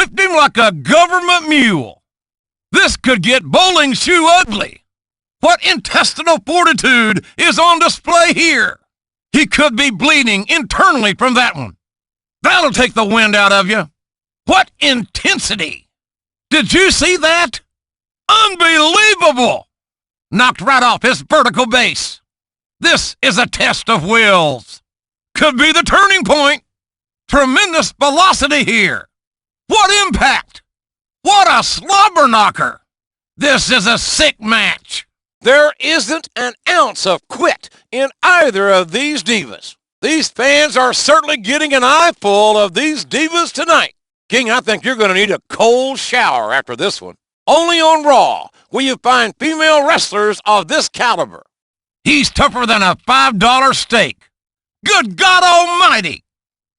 whipped him like a government mule. This could get bowling shoe ugly. What intestinal fortitude is on display here? He could be bleeding internally from that one. That'll take the wind out of you. What intensity! Did you see that? Unbelievable! Knocked right off his vertical base. This is a test of wills. Could be the turning point. Tremendous velocity here. What impact! What a slobber knocker! This is a sick match. There isn't an ounce of quit in either of these divas. These fans are certainly getting an eyeful of these divas tonight. King, I think you're going to need a cold shower after this one. Only on Raw will you find female wrestlers of this caliber. He's tougher than a $5 steak. Good God Almighty!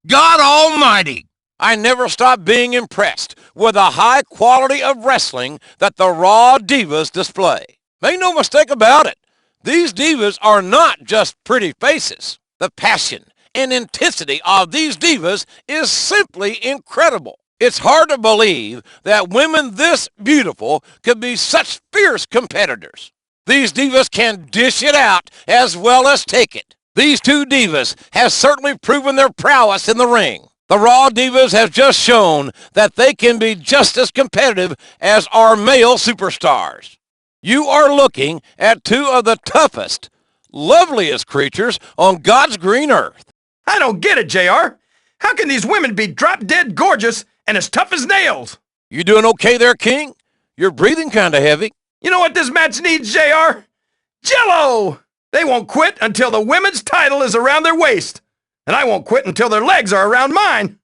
God Almighty! I never stop being impressed with the high quality of wrestling that the Raw divas display. Make no mistake about it. These divas are not just pretty faces. The passion and intensity of these divas is simply incredible. It's hard to believe that women this beautiful could be such fierce competitors. These divas can dish it out as well as take it. These two divas have certainly proven their prowess in the ring. The Raw divas have just shown that they can be just as competitive as our male superstars. You are looking at two of the toughest, loveliest creatures on God's green earth. I don't get it, JR. How can these women be drop-dead gorgeous and as tough as nails? You doing okay there, King? You're breathing kind of heavy. You know what this match needs, JR? Jello! They won't quit until the women's title is around their waist. And I won't quit until their legs are around mine.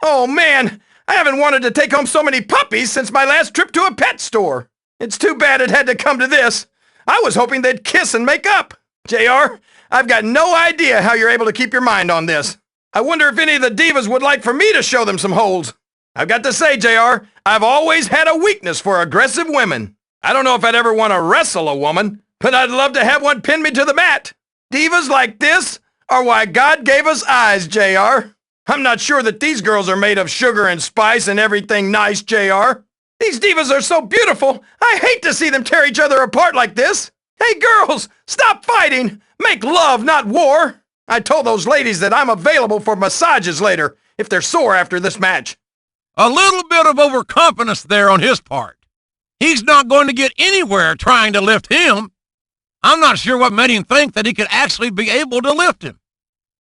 Oh, man, I haven't wanted to take home so many puppies since my last trip to a pet store. It's too bad it had to come to this. I was hoping they'd kiss and make up. JR, I've got no idea how you're able to keep your mind on this. I wonder if any of the divas would like for me to show them some holes. I've got to say, JR, I've always had a weakness for aggressive women. I don't know if I'd ever want to wrestle a woman, but I'd love to have one pin me to the mat. Divas like this are why God gave us eyes, JR. I'm not sure that these girls are made of sugar and spice and everything nice, JR. These divas are so beautiful, I hate to see them tear each other apart like this. Hey, girls, stop fighting. Make love, not war. I told those ladies that I'm available for massages later if they're sore after this match. A little bit of overconfidence there on his part. He's not going to get anywhere trying to lift him. I'm not sure what made him think that he could actually be able to lift him.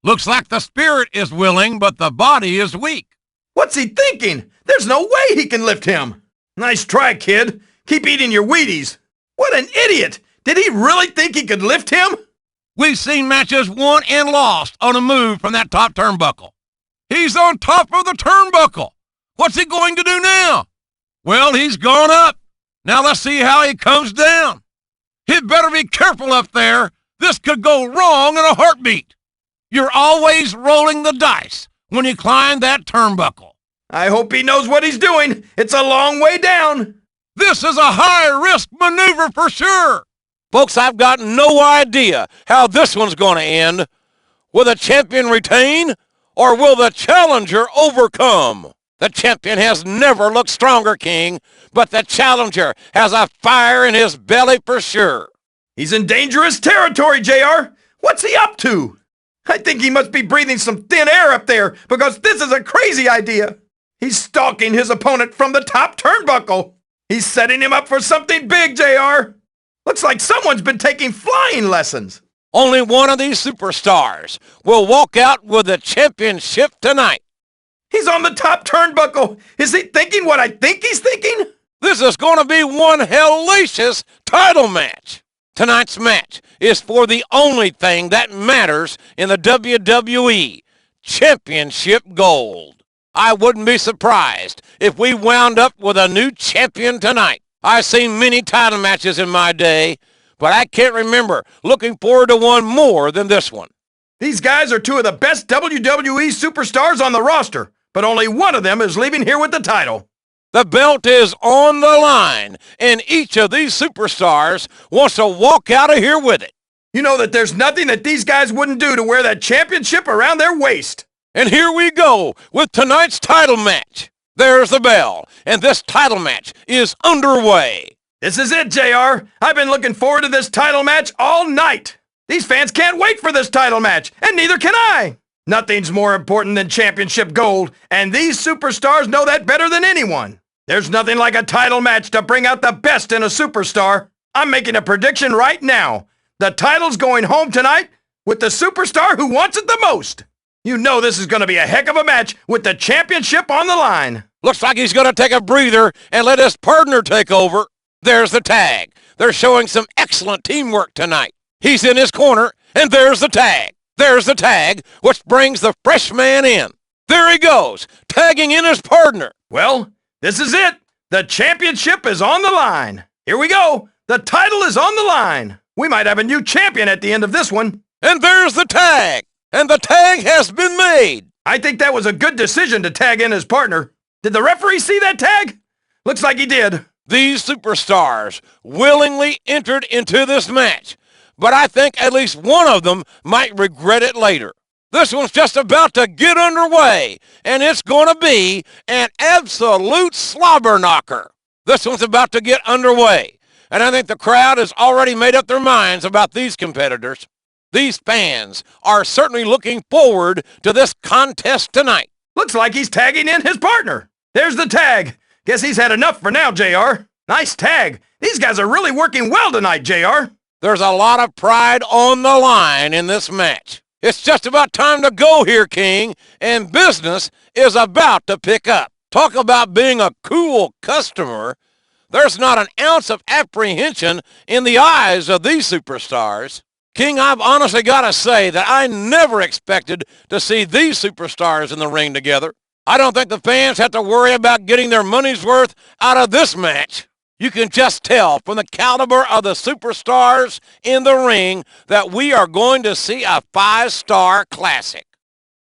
Looks like the spirit is willing, but the body is weak. What's he thinking? There's no way he can lift him. Nice try, kid. Keep eating your Wheaties. What an idiot! Did he really think he could lift him? We've seen matches won and lost on a move from that top turnbuckle. He's on top of the turnbuckle. What's he going to do now? Well, he's gone up. Now let's see how he comes down. He'd better be careful up there. This could go wrong in a heartbeat. You're always rolling the dice when you climb that turnbuckle. I hope he knows what he's doing. It's a long way down. This is a high-risk maneuver for sure. Folks, I've got no idea how this one's going to end. Will the champion retain, or will the challenger overcome? The champion has never looked stronger, King, but the challenger has a fire in his belly for sure. He's in dangerous territory, JR. What's he up to? I think he must be breathing some thin air up there, because this is a crazy idea. He's stalking his opponent from the top turnbuckle. He's setting him up for something big, JR. Looks like someone's been taking flying lessons. Only one of these superstars will walk out with the championship tonight. He's on the top turnbuckle. Is he thinking what I think he's thinking? This is going to be one hellacious title match. Tonight's match is for the only thing that matters in the WWE, championship gold. I wouldn't be surprised if we wound up with a new champion tonight. I've seen many title matches in my day, but I can't remember looking forward to one more than this one. These guys are two of the best WWE superstars on the roster, but only one of them is leaving here with the title. The belt is on the line, and each of these superstars wants to walk out of here with it. You know that there's nothing that these guys wouldn't do to wear that championship around their waist. And here we go with tonight's title match. There's the bell, and this title match is underway. This is it, JR. I've been looking forward to this title match all night. These fans can't wait for this title match, and neither can I. Nothing's more important than championship gold, and these superstars know that better than anyone. There's nothing like a title match to bring out the best in a superstar. I'm making a prediction right now. The title's going home tonight with the superstar who wants it the most. You know this is going to be a heck of a match with the championship on the line. Looks like he's going to take a breather and let his partner take over. There's the tag. They're showing some excellent teamwork tonight. He's in his corner, and there's the tag. There's the tag, which brings the fresh man in. There he goes, tagging in his partner. Well, this is it. The championship is on the line. Here we go. The title is on the line. We might have a new champion at the end of this one. And there's the tag. And the tag has been made. I think that was a good decision to tag in his partner. Did the referee see that tag? Looks like he did. These superstars willingly entered into this match, but I think at least one of them might regret it later. This one's just about to get underway, and it's going to be an absolute slobber knocker. This one's about to get underway, and I think the crowd has already made up their minds about these competitors. These fans are certainly looking forward to this contest tonight. Looks like he's tagging in his partner. There's the tag. Guess he's had enough for now, JR. Nice tag. These guys are really working well tonight, JR. There's a lot of pride on the line in this match. It's just about time to go here, King, and business is about to pick up. Talk about being a cool customer. There's not an ounce of apprehension in the eyes of these superstars. King, I've honestly got to say that I never expected to see these superstars in the ring together. I don't think the fans have to worry about getting their money's worth out of this match. You can just tell from the caliber of the superstars in the ring that we are going to see a 5-star classic.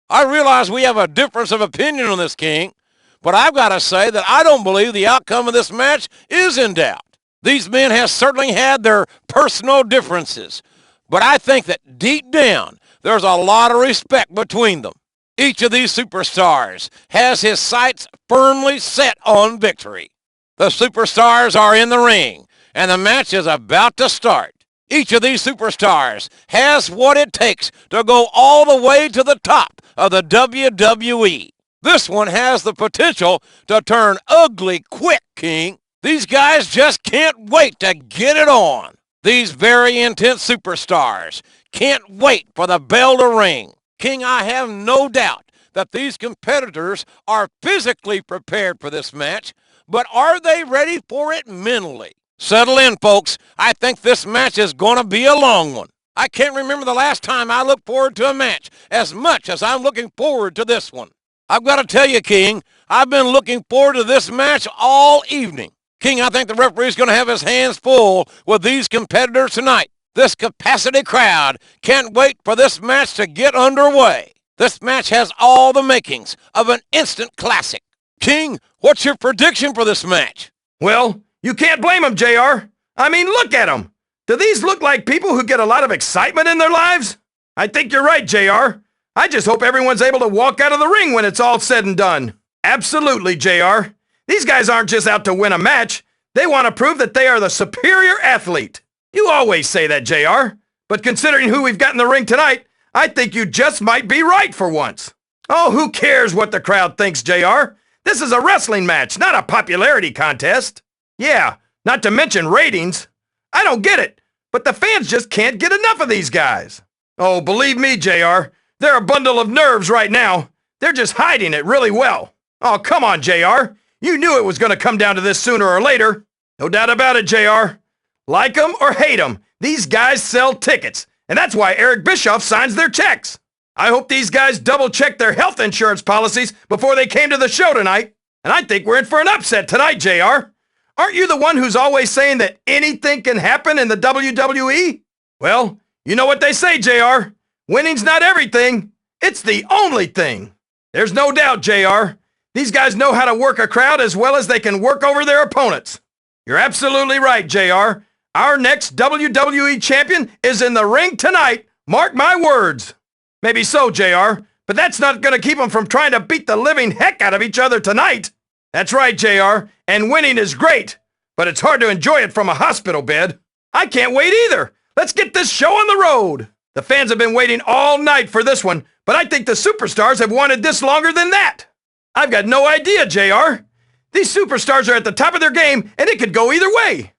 I realize we have a difference of opinion on this, King, but I've got to say that I don't believe the outcome of this match is in doubt. These men have certainly had their personal differences, but I think that deep down, there's a lot of respect between them. Each of these superstars has his sights firmly set on victory. The superstars are in the ring, and the match is about to start. Each of these superstars has what it takes to go all the way to the top of the WWE. This one has the potential to turn ugly quick, King. These guys just can't wait to get it on. These very intense superstars can't wait for the bell to ring. King, I have no doubt that these competitors are physically prepared for this match, but are they ready for it mentally? Settle in, folks. I think this match is going to be a long one. I can't remember the last time I looked forward to a match as much as I'm looking forward to this one. I've got to tell you, King, I've been looking forward to this match all evening. King, I think the referee's going to have his hands full with these competitors tonight. This capacity crowd can't wait for this match to get underway. This match has all the makings of an instant classic. King, what's your prediction for this match? Well, you can't blame them, JR. I mean, look at them. Do these look like people who get a lot of excitement in their lives? I think you're right, JR. I just hope everyone's able to walk out of the ring when it's all said and done. Absolutely, JR. These guys aren't just out to win a match. They want to prove that they are the superior athlete. You always say that, JR. But considering who we've got in the ring tonight, I think you just might be right for once. Oh, who cares what the crowd thinks, JR? This is a wrestling match, not a popularity contest. Yeah, not to mention ratings. I don't get it, but the fans just can't get enough of these guys. Oh, believe me, JR, they're a bundle of nerves right now. They're just hiding it really well. Oh, come on, JR. You knew it was going to come down to this sooner or later. No doubt about it, JR. Like them or hate them, these guys sell tickets, and that's why Eric Bischoff signs their checks. I hope these guys double-checked their health insurance policies before they came to the show tonight. And I think we're in for an upset tonight, JR. Aren't you the one who's always saying that anything can happen in the WWE? Well, you know what they say, JR. Winning's not everything. It's the only thing. There's no doubt, JR. These guys know how to work a crowd as well as they can work over their opponents. You're absolutely right, JR. Our next WWE champion is in the ring tonight. Mark my words. Maybe so, JR, but that's not going to keep them from trying to beat the living heck out of each other tonight. That's right, JR. And winning is great, but it's hard to enjoy it from a hospital bed. I can't wait either. Let's get this show on the road. The fans have been waiting all night for this one, but I think the superstars have wanted this longer than that. I've got no idea, JR. These superstars are at the top of their game, and it could go either way.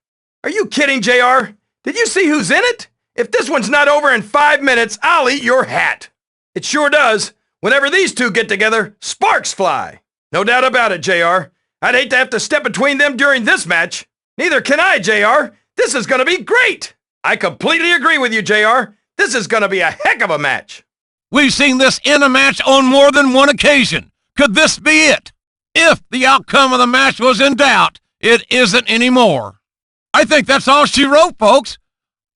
Are you kidding, JR? Did you see who's in it? If this one's not over in 5 minutes, I'll eat your hat. It sure does. Whenever these two get together, sparks fly. No doubt about it, JR. I'd hate to have to step between them during this match. Neither can I, JR. This is going to be great. I completely agree with you, JR. This is going to be a heck of a match. We've seen this in a match on more than one occasion. Could this be it? If the outcome of the match was in doubt, it isn't anymore. I think that's all she wrote, folks.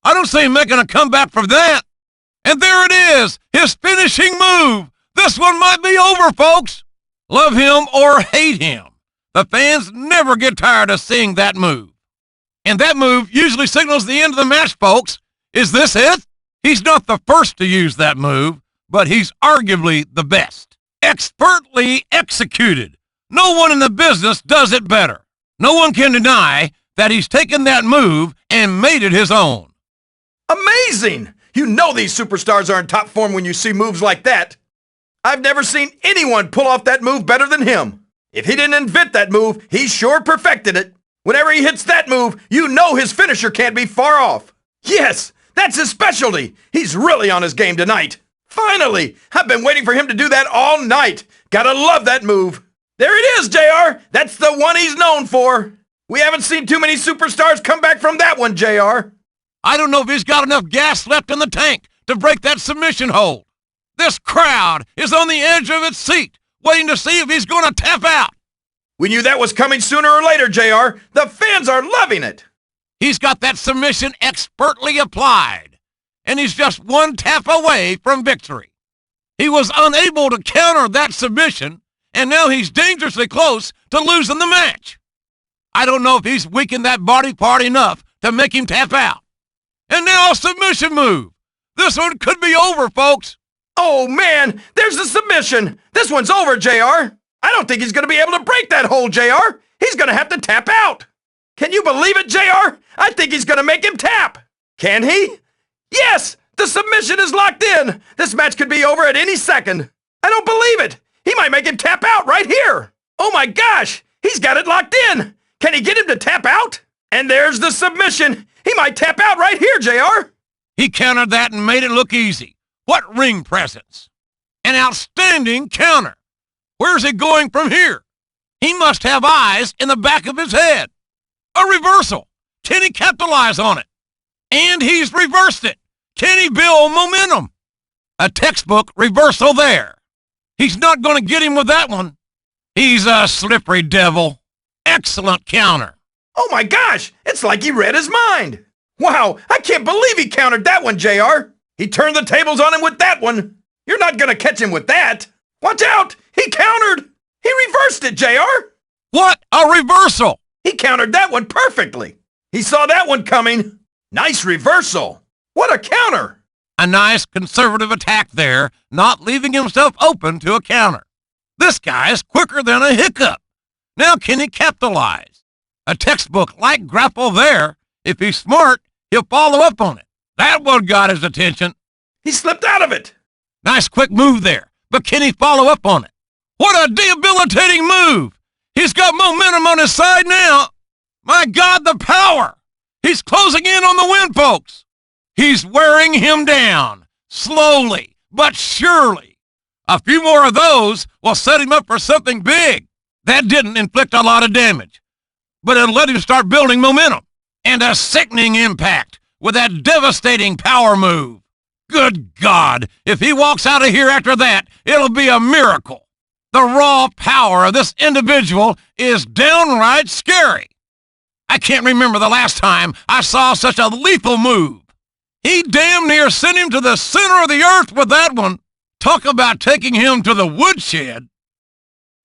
I don't see him making a comeback from that. And there it is, his finishing move. This one might be over, folks. Love him or hate him, the fans never get tired of seeing that move. And that move usually signals the end of the match, folks. Is this it? He's not the first to use that move, but he's arguably the best. Expertly executed. No one in the business does it better. No one can deny that he's taken that move and made it his own. Amazing! You know these superstars are in top form when you see moves like that. I've never seen anyone pull off that move better than him. If he didn't invent that move, he sure perfected it. Whenever he hits that move, you know his finisher can't be far off. Yes, that's his specialty. He's really on his game tonight. Finally! I've been waiting for him to do that all night. Gotta love that move. There it is, JR. That's the one he's known for. We haven't seen too many superstars come back from that one, JR. I don't know if he's got enough gas left in the tank to break that submission hold. This crowd is on the edge of its seat, waiting to see if he's going to tap out. We knew that was coming sooner or later, JR. The fans are loving it. He's got that submission expertly applied, and he's just one tap away from victory. He was unable to counter that submission, and now he's dangerously close to losing the match. I don't know if he's weakened that body part enough to make him tap out. And now a submission move. This one could be over, folks. Oh, man, there's the submission. This one's over, JR. I don't think he's going to be able to break that hold, JR. He's going to have to tap out. Can you believe it, JR? I think he's going to make him tap. Can he? Yes, the submission is locked in. This match could be over at any second. I don't believe it. He might make him tap out right here. Oh, my gosh, he's got it locked in. Can he get him to tap out? And there's the submission. He might tap out right here, JR. He countered that and made it look easy. What ring presence! An outstanding counter. Where's he going from here? He must have eyes in the back of his head. A reversal. Can he capitalize on it? And he's reversed it. Can he build momentum? A textbook reversal there. He's not going to get him with that one. He's a slippery devil. Excellent counter. Oh my gosh, it's like he read his mind. Wow, I can't believe he countered that one, JR. He turned the tables on him with that one. You're not going to catch him with that. Watch out, he countered. He reversed it, JR. What a reversal. He countered that one perfectly. He saw that one coming. Nice reversal. What a counter. A nice conservative attack there, not leaving himself open to a counter. This guy's quicker than a hiccup. Now can he capitalize? A textbook-like grapple there. If he's smart, he'll follow up on it. That one got his attention. He slipped out of it. Nice quick move there, but can he follow up on it? What a debilitating move. He's got momentum on his side now. My God, the power. He's closing in on the win, folks. He's wearing him down, slowly but surely. A few more of those will set him up for something big. That didn't inflict a lot of damage, but it'll let him start building momentum and a sickening impact with that devastating power move. Good God, if he walks out of here after that, it'll be a miracle. The raw power of this individual is downright scary. I can't remember the last time I saw such a lethal move. He damn near sent him to the center of the earth with that one. Talk about taking him to the woodshed.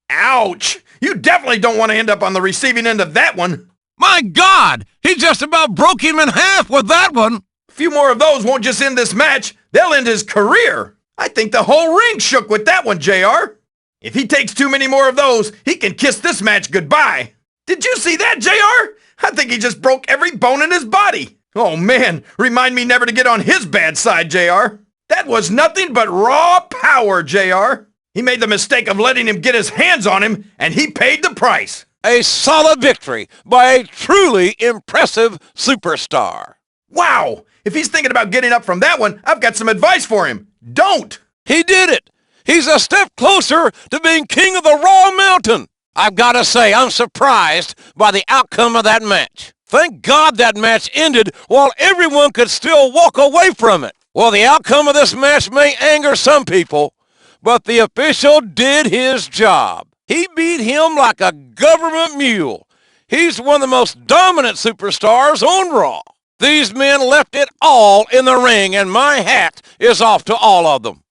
Ouch! You definitely don't want to end up on the receiving end of that one. My God, he just about broke him in half with that one. A few more of those won't just end this match, they'll end his career. I think the whole ring shook with that one, JR. If he takes too many more of those, he can kiss this match goodbye. Did you see that, JR? I think he just broke every bone in his body. Oh man, remind me never to get on his bad side, JR. That was nothing but raw power, JR. He made the mistake of letting him get his hands on him, and he paid the price. A solid victory by a truly impressive superstar. Wow! If he's thinking about getting up from that one, I've got some advice for him. Don't! He did it! He's a step closer to being king of the Raw Mountain. I've got to say, I'm surprised by the outcome of that match. Thank God that match ended while everyone could still walk away from it. Well, the outcome of this match may anger some people, but the official did his job. He beat him like a government mule. He's one of the most dominant superstars on Raw. These men left it all in the ring, and my hat is off to all of them.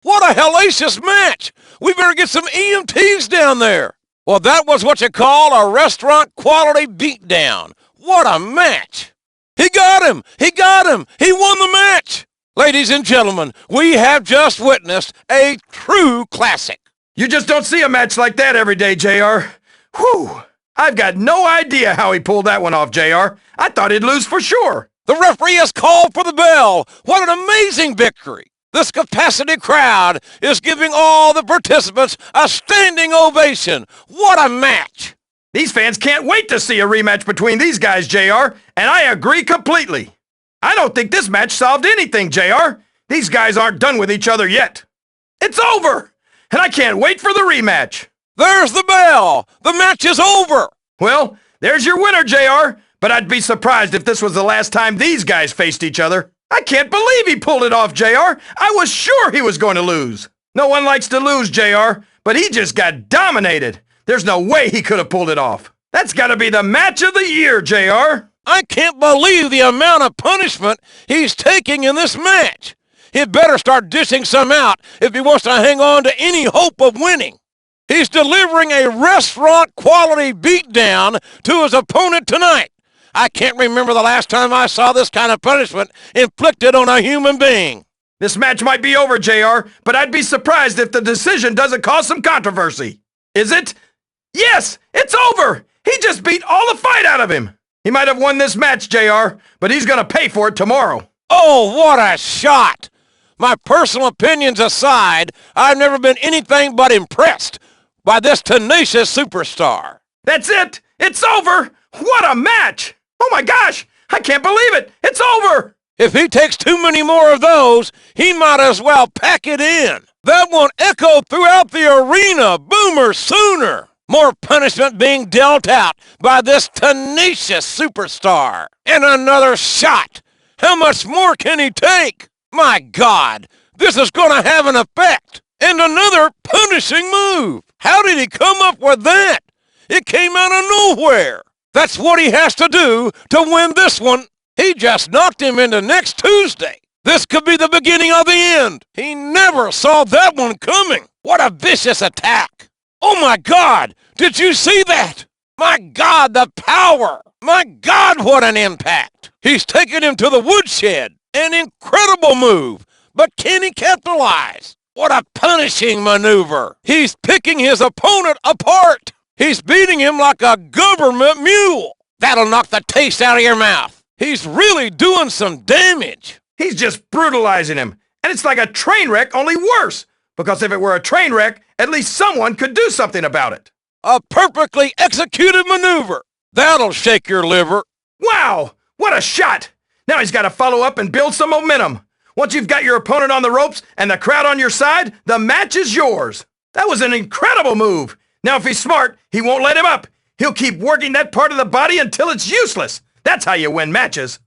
What a hellacious match! We better get some EMTs down there. Well, that was what you call a restaurant quality beatdown. What a match! He got him! He got him! He won the match! Ladies and gentlemen, we have just witnessed a true classic. You just don't see a match like that every day, JR. Whew! I've got no idea how he pulled that one off, JR. I thought he'd lose for sure. The referee has called for the bell. What an amazing victory. This capacity crowd is giving all the participants a standing ovation. What a match. These fans can't wait to see a rematch between these guys, JR, and I agree completely. I don't think this match solved anything, JR. These guys aren't done with each other yet. It's over, and I can't wait for the rematch. There's the bell. The match is over. Well, there's your winner, JR, but I'd be surprised if this was the last time these guys faced each other. I can't believe he pulled it off, JR. I was sure he was going to lose. No one likes to lose, JR, but he just got dominated. There's no way he could have pulled it off. That's got to be the match of the year, JR. I can't believe the amount of punishment he's taking in this match. He'd better start dishing some out if he wants to hang on to any hope of winning. He's delivering a restaurant-quality beatdown to his opponent tonight. I can't remember the last time I saw this kind of punishment inflicted on a human being. This match might be over, JR, but I'd be surprised if the decision doesn't cause some controversy. Is it? Yes, it's over. He just beat all the fight out of him. He might have won this match, JR, but he's going to pay for it tomorrow. Oh, what a shot! My personal opinions aside, I've never been anything but impressed by this tenacious superstar. That's it. It's over. What a match. Oh my gosh, I can't believe it. It's over. If he takes too many more of those, he might as well pack it in. That won't echo throughout the arena. Boomer sooner. More punishment being dealt out by this tenacious superstar. And another shot. How much more can he take? My God, this is going to have an effect. And another punishing move. How did he come up with that? It came out of nowhere. That's what he has to do to win this one. He just knocked him into next Tuesday. This could be the beginning of the end. He never saw that one coming. What a vicious attack. Oh my God, did you see that? My God, the power. My God, what an impact. He's taken him to the woodshed. An incredible move. But can he capitalize? What a punishing maneuver. He's picking his opponent apart. He's beating him like a government mule. That'll knock the taste out of your mouth. He's really doing some damage. He's just brutalizing him. And it's like a train wreck, only worse. Because if it were a train wreck, at least someone could do something about it. A perfectly executed maneuver. That'll shake your liver. Wow, what a shot. Now he's got to follow up and build some momentum. Once you've got your opponent on the ropes and the crowd on your side, the match is yours. That was an incredible move. Now, if he's smart, he won't let him up. He'll keep working that part of the body until it's useless. That's how you win matches.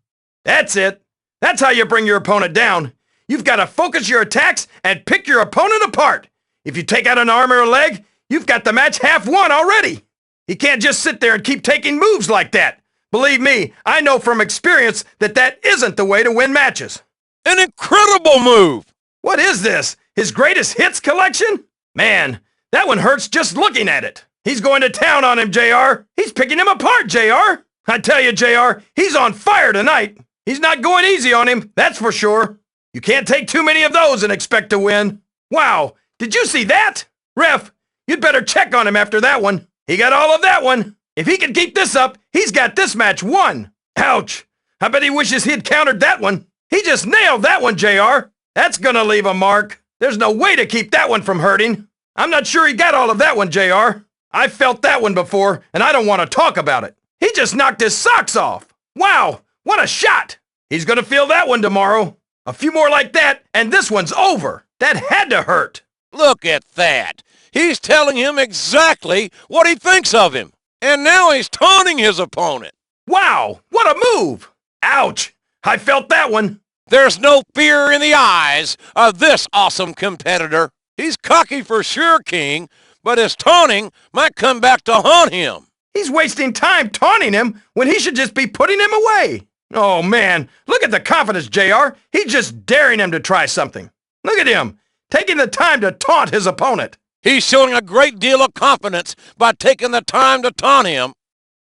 That's it. That's how you bring your opponent down. You've got to focus your attacks and pick your opponent apart. If you take out an arm or a leg, you've got the match half won already. He can't just sit there and keep taking moves like that. Believe me, I know from experience that that isn't the way to win matches. An incredible move. What is this? His greatest hits collection? Man, that one hurts just looking at it. He's going to town on him, JR. He's picking him apart, JR. I tell you, JR, he's on fire tonight. He's not going easy on him, that's for sure. You can't take too many of those and expect to win. Wow, did you see that? Ref, You'd better check on him after that one. He got all of that one. If he can keep this up, he's got this match won. Ouch. I bet he wishes he'd countered that one. He just nailed that one, JR. That's gonna leave a mark. There's no way to keep that one from hurting. I'm not sure he got all of that one, JR. I've felt that one before, and I don't want to talk about it. He just knocked his socks off. Wow, what a shot. He's gonna feel that one tomorrow. A few more like that, and this one's over. That had to hurt. Look at that. He's telling him exactly what he thinks of him. And now he's taunting his opponent. Wow, what a move. Ouch, I felt that one. There's no fear in the eyes of this awesome competitor. He's cocky for sure, King, but his taunting might come back to haunt him. He's wasting time taunting him when he should just be putting him away. Oh, man, look at the confidence, JR. He's just daring him to try something. Look at him, taking the time to taunt his opponent. He's showing a great deal of confidence by taking the time to taunt him.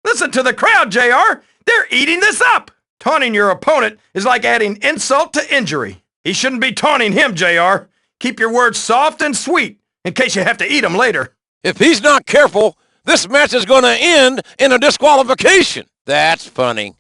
Listen to the crowd, JR. They're eating this up. Taunting your opponent is like adding insult to injury. He shouldn't be taunting him, JR. Keep your words soft and sweet in case you have to eat them later. If he's not careful, this match is going to end in a disqualification. That's funny.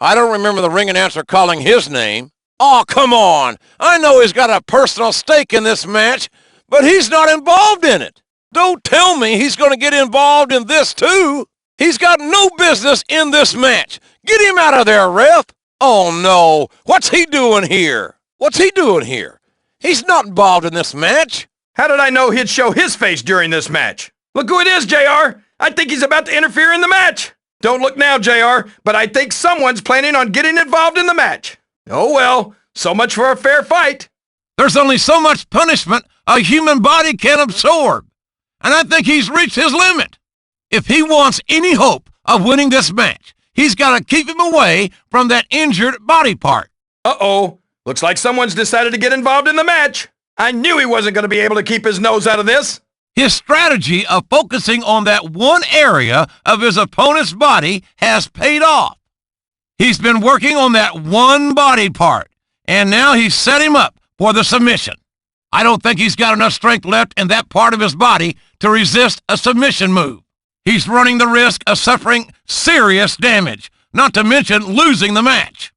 I don't remember the ring announcer calling his name. Oh, come on. I know he's got a personal stake in this match, but he's not involved in it. Don't tell me he's going to get involved in this too. He's got no business in this match. Get him out of there, ref. Oh, no. What's he doing here? What's he doing here? He's not involved in this match. How did I know he'd show his face during this match? Look who it is, JR. I think he's about to interfere in the match. Don't look now, JR, but I think someone's planning on getting involved in the match. Oh, well, so much for a fair fight. There's only so much punishment a human body can absorb, and I think he's reached his limit. If he wants any hope of winning this match, he's got to keep him away from that injured body part. Uh-oh. Looks like someone's decided to get involved in the match. I knew he wasn't going to be able to keep his nose out of this. His strategy of focusing on that one area of his opponent's body has paid off. He's been working on that one body part, and now he's set him up for the submission. I don't think he's got enough strength left in that part of his body to resist a submission move. He's running the risk of suffering serious damage, not to mention losing the match.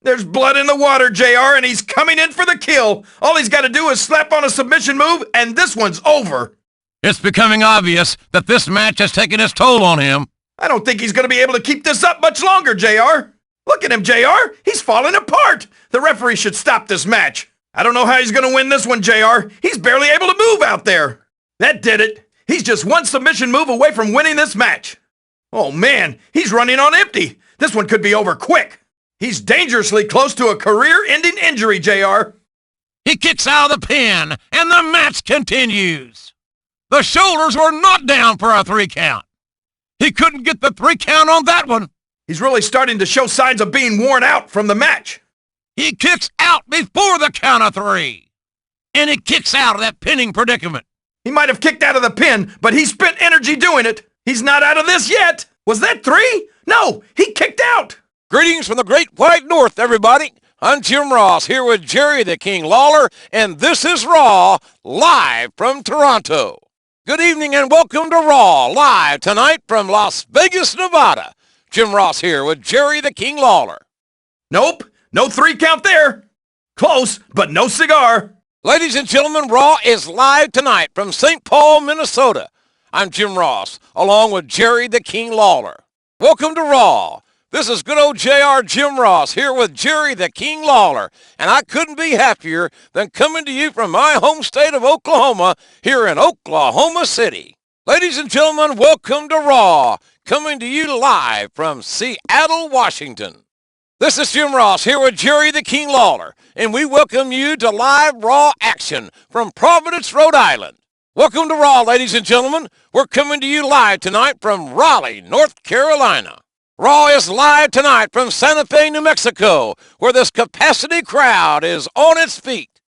There's blood in the water, JR, and he's coming in for the kill. All he's got to do is slap on a submission move, and this one's over. It's becoming obvious that this match has taken its toll on him. I don't think he's going to be able to keep this up much longer, JR. Look at him, JR. He's falling apart. The referee should stop this match. I don't know how he's going to win this one, JR. He's barely able to move out there. That did it. He's just one submission move away from winning this match. Oh, man, he's running on empty. This one could be over quick. He's dangerously close to a career-ending injury, JR. He kicks out of the pin, and the match continues. The shoulders were not down for a 3 count. He couldn't get the 3 count on that one. He's really starting to show signs of being worn out from the match. He kicks out before the count of 3. And he kicks out of that pinning predicament. He might have kicked out of the pin, but he spent energy doing it. He's not out of this yet. Was that 3? No, he kicked out. Greetings from the Great White North, everybody. I'm Jim Ross here with Jerry the King Lawler, and this is Raw, live from Toronto. Good evening and welcome to Raw, live tonight from Las Vegas, Nevada. Jim Ross here with Jerry the King Lawler. Nope, no 3 count there. Close, but no cigar. Ladies and gentlemen, Raw is live tonight from St. Paul, Minnesota. I'm Jim Ross, along with Jerry the King Lawler. Welcome to Raw. This is good old JR Jim Ross here with Jerry the King Lawler, and I couldn't be happier than coming to you from my home state of Oklahoma here in Oklahoma City. Ladies and gentlemen, welcome to Raw, coming to you live from Seattle, Washington. This is Jim Ross here with Jerry the King Lawler, and we welcome you to live Raw action from Providence, Rhode Island. Welcome to Raw, ladies and gentlemen. We're coming to you live tonight from Raleigh, North Carolina. Raw is live tonight from Santa Fe, New Mexico, where this capacity crowd is on its feet.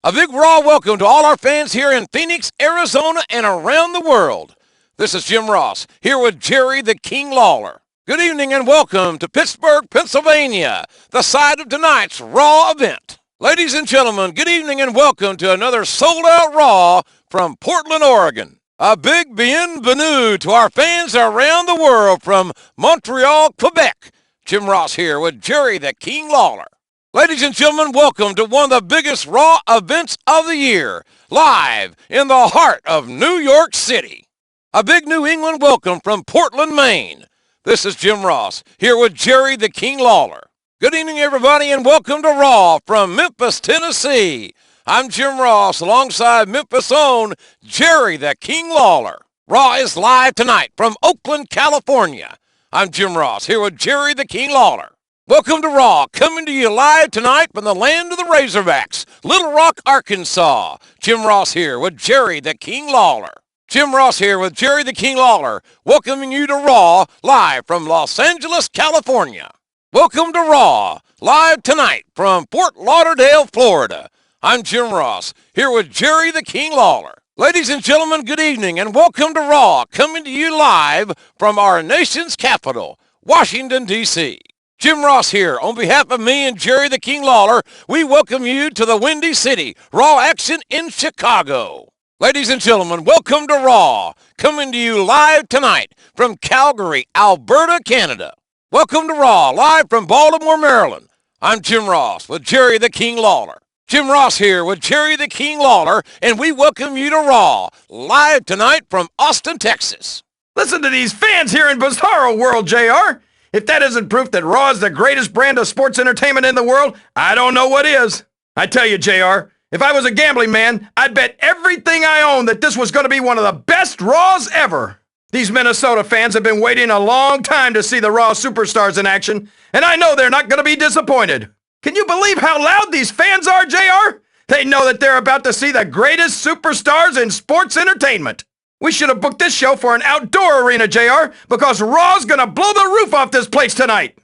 A big Raw welcome to all our fans here in Phoenix, Arizona, and around the world. This is Jim Ross, here with Jerry the King Lawler. Good evening and welcome to Pittsburgh, Pennsylvania, the site of tonight's Raw event. Ladies and gentlemen, good evening and welcome to another sold-out Raw from Portland, Oregon. A big bienvenue to our fans around the world from Montreal, Quebec. Jim Ross here with Jerry the King Lawler. Ladies and gentlemen, welcome to one of the biggest Raw events of the year, live in the heart of New York City. A big New England welcome from Portland, Maine. This is Jim Ross here with Jerry the King Lawler. Good evening, everybody, and welcome to Raw from Memphis, Tennessee. I'm Jim Ross alongside Memphis' own Jerry the King Lawler. Raw is live tonight from Oakland, California. I'm Jim Ross here with Jerry the King Lawler. Welcome to Raw, coming to you live tonight from the land of the Razorbacks, Little Rock, Arkansas. Jim Ross here with Jerry the King Lawler. Jim Ross here with Jerry the King Lawler, welcoming you to Raw live from Los Angeles, California. Welcome to Raw, live tonight from Fort Lauderdale, Florida. I'm Jim Ross, here with Jerry the King Lawler. Ladies and gentlemen, good evening, and welcome to Raw, coming to you live from our nation's capital, Washington, D.C. Jim Ross here. On behalf of me and Jerry the King Lawler, we welcome you to the Windy City, Raw action in Chicago. Ladies and gentlemen, welcome to Raw, coming to you live tonight from Calgary, Alberta, Canada. Welcome to Raw, live from Baltimore, Maryland. I'm Jim Ross with Jerry the King Lawler. Jim Ross here with Jerry the King Lawler, and we welcome you to Raw, live tonight from Austin, Texas. Listen to these fans here in Bizarro World, JR. If that isn't proof that Raw is the greatest brand of sports entertainment in the world, I don't know what is. I tell you, JR, if I was a gambling man, I'd bet everything I own that this was going to be one of the best Raws ever. These Minnesota fans have been waiting a long time to see the Raw superstars in action, and I know they're not going to be disappointed. Can you believe how loud these fans are, JR? They know that they're about to see the greatest superstars in sports entertainment. We should have booked this show for an outdoor arena, JR, because Raw's going to blow the roof off this place tonight.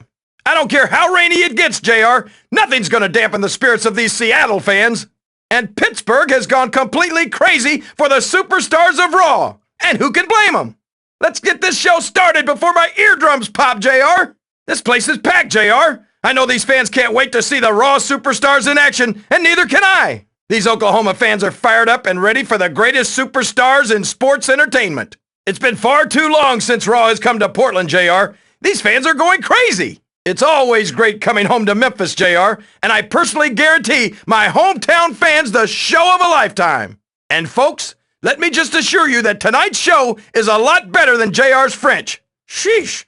I don't care how rainy it gets, JR. Nothing's going to dampen the spirits of these Seattle fans. And Pittsburgh has gone completely crazy for the superstars of Raw. And who can blame them? Let's get this show started before my eardrums pop, JR. This place is packed, JR. I know these fans can't wait to see the Raw superstars in action, and neither can I. These Oklahoma fans are fired up and ready for the greatest superstars in sports entertainment. It's been far too long since Raw has come to Portland, JR. These fans are going crazy. It's always great coming home to Memphis, JR, and I personally guarantee my hometown fans the show of a lifetime. And folks, let me just assure you that tonight's show is a lot better than JR's French. Sheesh.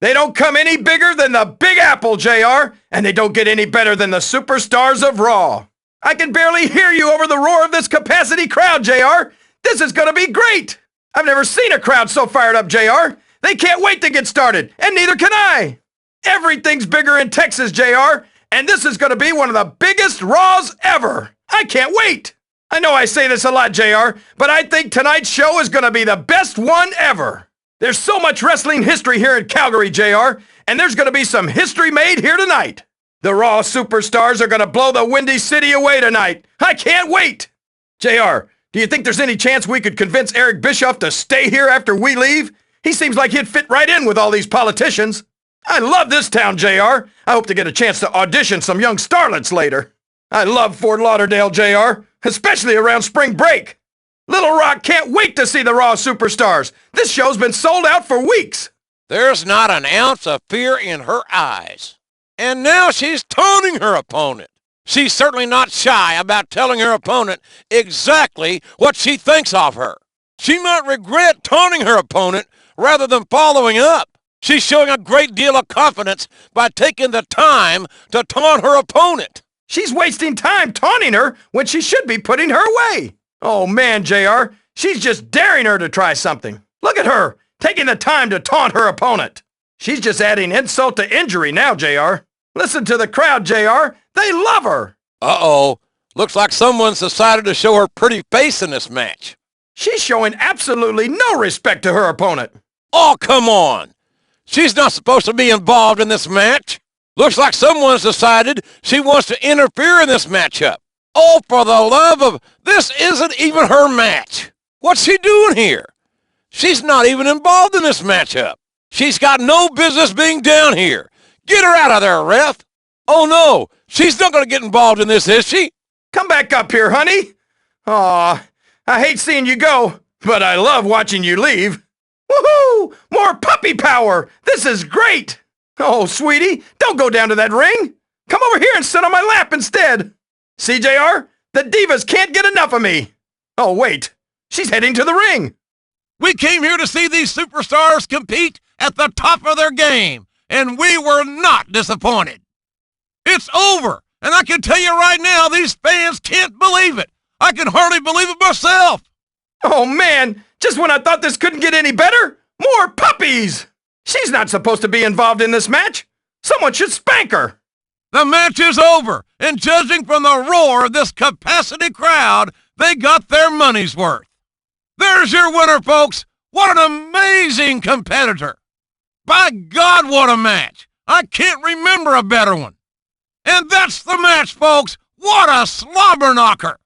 They don't come any bigger than the Big Apple, JR, and they don't get any better than the superstars of Raw. I can barely hear you over the roar of this capacity crowd, JR. This is going to be great. I've never seen a crowd so fired up, JR. They can't wait to get started, and neither can I. Everything's bigger in Texas, JR, and this is going to be one of the biggest Raws ever. I can't wait. I know I say this a lot, JR, but I think tonight's show is going to be the best one ever. There's so much wrestling history here in Calgary, JR, and there's going to be some history made here tonight. The Raw superstars are going to blow the Windy City away tonight. I can't wait. JR, do you think there's any chance we could convince Eric Bischoff to stay here after we leave? He seems like he'd fit right in with all these politicians. I love this town, JR. I hope to get a chance to audition some young starlets later. I love Fort Lauderdale, JR, especially around spring break. Little Rock can't wait to see the Raw superstars. This show's been sold out for weeks. There's not an ounce of fear in her eyes. And now she's taunting her opponent. She's certainly not shy about telling her opponent exactly what she thinks of her. She might regret taunting her opponent rather than following up. She's showing a great deal of confidence by taking the time to taunt her opponent. She's wasting time taunting her when she should be putting her away. Oh man, JR, she's just daring her to try something. Look at her, taking the time to taunt her opponent. She's just adding insult to injury now, JR. Listen to the crowd, JR. They love her. Uh-oh. Looks like someone's decided to show her pretty face in this match. She's showing absolutely no respect to her opponent. Oh, come on. She's not supposed to be involved in this match. Looks like someone's decided she wants to interfere in this matchup. Oh, for the love of... This isn't even her match. What's she doing here? She's not even involved in this matchup. She's got no business being down here. Get her out of there, ref. Oh, no. She's not going to get involved in this, is she? Come back up here, honey. Aw, I hate seeing you go. but I love watching you leave. Woohoo! More puppy power! This is great! Oh, sweetie, don't go down to that ring. Come over here and sit on my lap instead. See, JR? The divas can't get enough of me. Oh, wait. She's heading to the ring. We came here to see these superstars compete at the top of their game, and we were not disappointed. It's over, and I can tell you right now, these fans can't believe it. I can hardly believe it myself. Oh, man, just when I thought this couldn't get any better, more puppies! She's not supposed to be involved in this match. Someone should spank her. The match is over, and judging from the roar of this capacity crowd, they got their money's worth. There's your winner, folks. What an amazing competitor. By God, what a match. I can't remember a better one. And that's the match, folks. What a slobber knocker.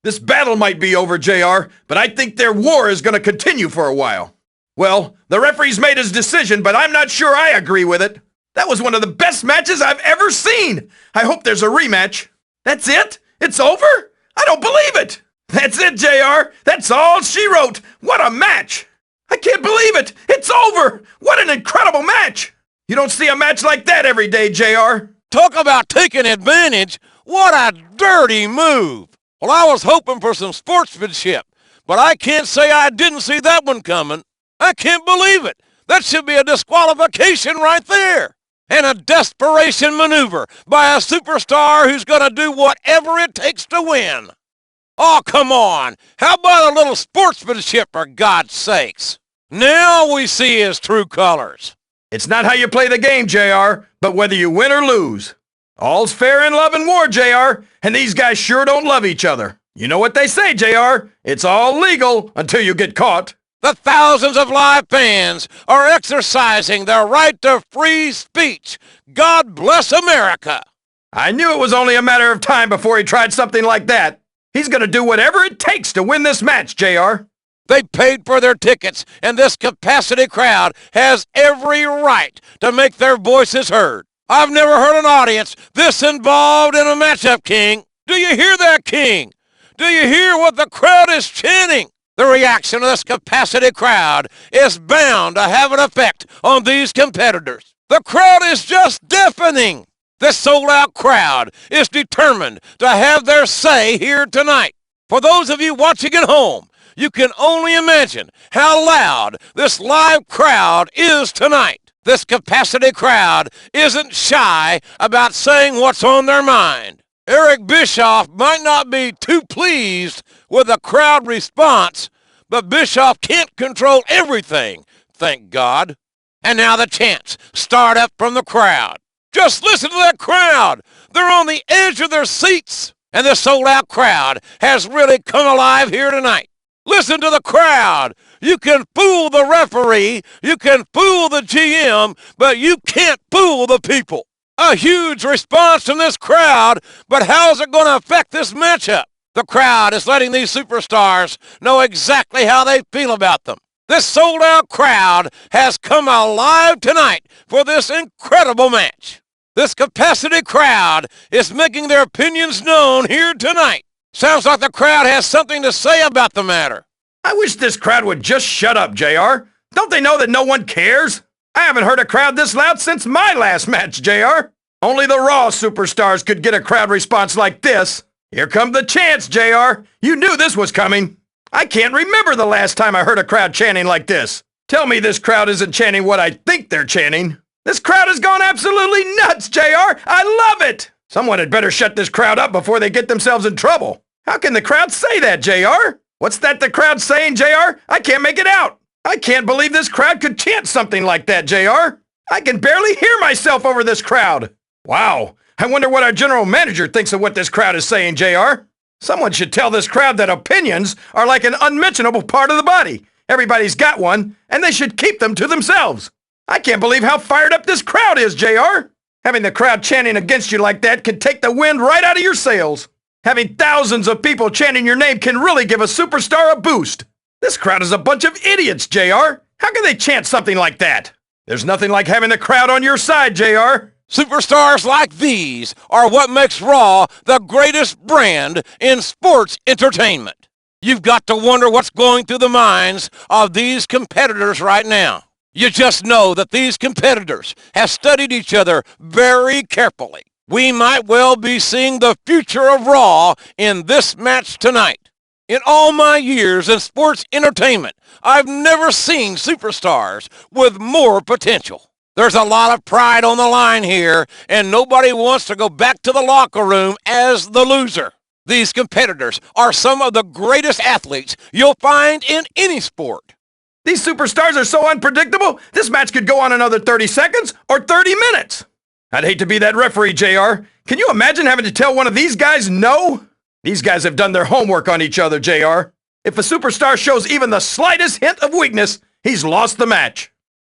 This battle might be over, JR, but I think their war is going to continue for a while. Well, the referee's made his decision, but I'm not sure I agree with it. That was one of the best matches I've ever seen. I hope there's a rematch. That's it? It's over? I don't believe it. That's it, JR. That's all she wrote. What a match. I can't believe it. It's over. What an incredible match. You don't see a match like that every day, JR. Talk about taking advantage. What a dirty move. Well, I was hoping for some sportsmanship, but I can't say I didn't see that one coming. I can't believe it. That should be a disqualification right there. And a desperation maneuver by a superstar who's going to do whatever it takes to win. Oh, come on. How about a little sportsmanship, for God's sakes? Now we see his true colors. It's not how you play the game, JR, but whether you win or lose. All's fair in love and war, JR, and these guys sure don't love each other. You know what they say, JR? It's all legal until you get caught. The thousands of live fans are exercising their right to free speech. God bless America. I knew it was only a matter of time before he tried something like that. He's going to do whatever it takes to win this match, JR. They paid for their tickets, and this capacity crowd has every right to make their voices heard. I've never heard an audience this involved in a matchup, King. Do you hear that, King? Do you hear what the crowd is chanting? The reaction of this capacity crowd is bound to have an effect on these competitors. The crowd is just deafening. This sold-out crowd is determined to have their say here tonight. For those of you watching at home, you can only imagine how loud this live crowd is tonight. This capacity crowd isn't shy about saying what's on their mind. Eric Bischoff might not be too pleased with the crowd response, but Bischoff can't control everything, thank God. And now the chants start up from the crowd. Just listen to that crowd. They're on the edge of their seats. And this sold-out crowd has really come alive here tonight. Listen to the crowd. You can fool the referee, you can fool the GM, but you can't fool the people. A huge response from this crowd, but how is it going to affect this matchup? The crowd is letting these superstars know exactly how they feel about them. This sold-out crowd has come alive tonight for this incredible match. This capacity crowd is making their opinions known here tonight. Sounds like the crowd has something to say about the matter. I wish this crowd would just shut up, JR. Don't they know that no one cares? I haven't heard a crowd this loud since my last match, JR. Only the Raw superstars could get a crowd response like this. Here come the chants, JR. You knew this was coming. I can't remember the last time I heard a crowd chanting like this. Tell me this crowd isn't chanting what I think they're chanting. This crowd has gone absolutely nuts, JR. I love it. Someone had better shut this crowd up before they get themselves in trouble. How can the crowd say that, JR? What's that the crowd's saying, JR? I can't make it out. I can't believe this crowd could chant something like that, JR. I can barely hear myself over this crowd. Wow. I wonder what our general manager thinks of what this crowd is saying, JR. Someone should tell this crowd that opinions are like an unmentionable part of the body. Everybody's got one, and they should keep them to themselves. I can't believe how fired up this crowd is, JR. Having the crowd chanting against you like that can take the wind right out of your sails. Having thousands of people chanting your name can really give a superstar a boost. This crowd is a bunch of idiots, JR. How can they chant something like that? There's nothing like having the crowd on your side, JR. Superstars like these are what makes Raw the greatest brand in sports entertainment. You've got to wonder what's going through the minds of these competitors right now. You just know that these competitors have studied each other very carefully. We might well be seeing the future of Raw in this match tonight. In all my years in sports entertainment, I've never seen superstars with more potential. There's a lot of pride on the line here, and nobody wants to go back to the locker room as the loser. These competitors are some of the greatest athletes you'll find in any sport. These superstars are so unpredictable, this match could go on another 30 seconds or 30 minutes. I'd hate to be that referee, JR. Can you imagine having to tell one of these guys no? These guys have done their homework on each other, JR. If a superstar shows even the slightest hint of weakness, he's lost the match.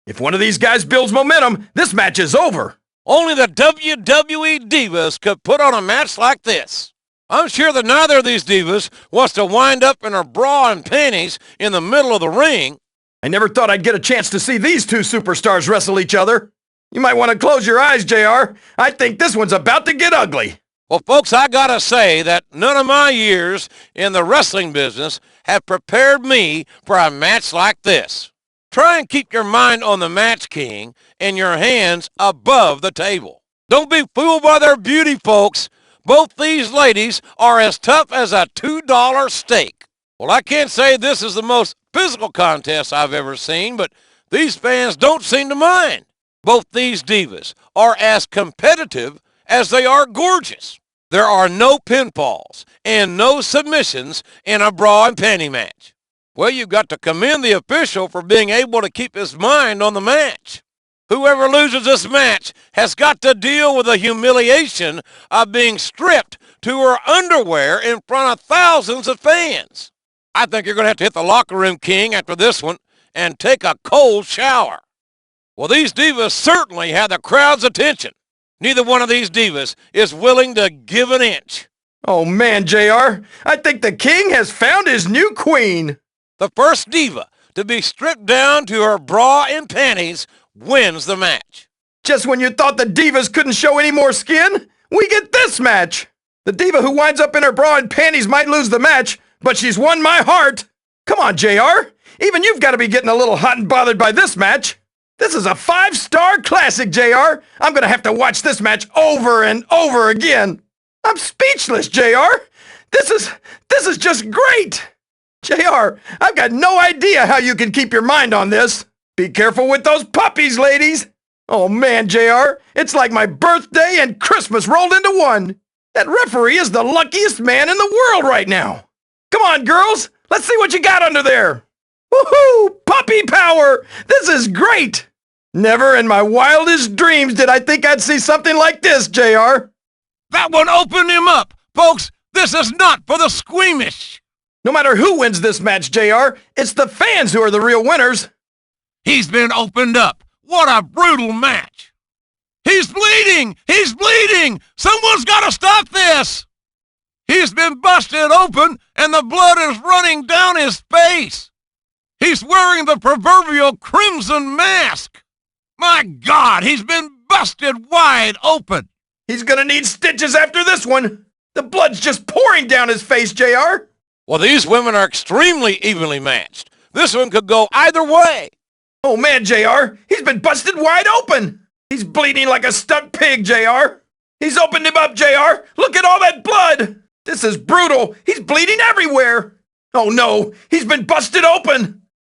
If one of these guys builds momentum, this match is over. Only the WWE Divas could put on a match like this. I'm sure that neither of these divas wants to wind up in her bra and panties in the middle of the ring. I never thought I'd get a chance to see these two superstars wrestle each other. You might want to close your eyes, JR. I think this one's about to get ugly. Well, folks, I gotta say that none of my years in the wrestling business have prepared me for a match like this. Try and keep your mind on the match, King, and your hands above the table. Don't be fooled by their beauty, folks. Both these ladies are as tough as a $2 steak. Well, I can't say this is the most physical contest I've ever seen, but these fans don't seem to mind. Both these divas are as competitive as they are gorgeous. There are no pinfalls and no submissions in a bra and panty match. Well, you've got to commend the official for being able to keep his mind on the match. Whoever loses this match has got to deal with the humiliation of being stripped to her underwear in front of thousands of fans. I think you're going to have to hit the locker room, King, after this one and take a cold shower. Well, these divas certainly have the crowd's attention. Neither one of these divas is willing to give an inch. Oh man, JR, I think the king has found his new queen. The first diva to be stripped down to her bra and panties wins the match. Just when you thought the divas couldn't show any more skin, we get this match. The diva who winds up in her bra and panties might lose the match, but she's won my heart. Come on, JR. Even you've got to be getting a little hot and bothered by this match. This is a 5-star classic, JR. I'm going to have to watch this match over and over again. I'm speechless, JR. This is just great. JR, I've got no idea how you can keep your mind on this. Be careful with those puppies, ladies. Oh man, JR, it's like my birthday and Christmas rolled into one. That referee is the luckiest man in the world right now. Come on, girls. Let's see what you got under there. Woohoo! Puppy power! This is great! Never in my wildest dreams did I think I'd see something like this, JR. That one opened him up. Folks, this is not for the squeamish. No matter who wins this match, JR, it's the fans who are the real winners. He's been opened up. What a brutal match. He's bleeding! He's bleeding! Someone's got to stop this! He's been busted open and the blood is running down his face. He's wearing the proverbial crimson mask. My God, he's been busted wide open. He's gonna need stitches after this one. The blood's just pouring down his face, JR. Well, these women are extremely evenly matched. This one could go either way. Oh man, JR, he's been busted wide open. He's bleeding like a stuck pig, JR. He's opened him up, JR. Look at all that blood. This is brutal. He's bleeding everywhere. Oh no, he's been busted open.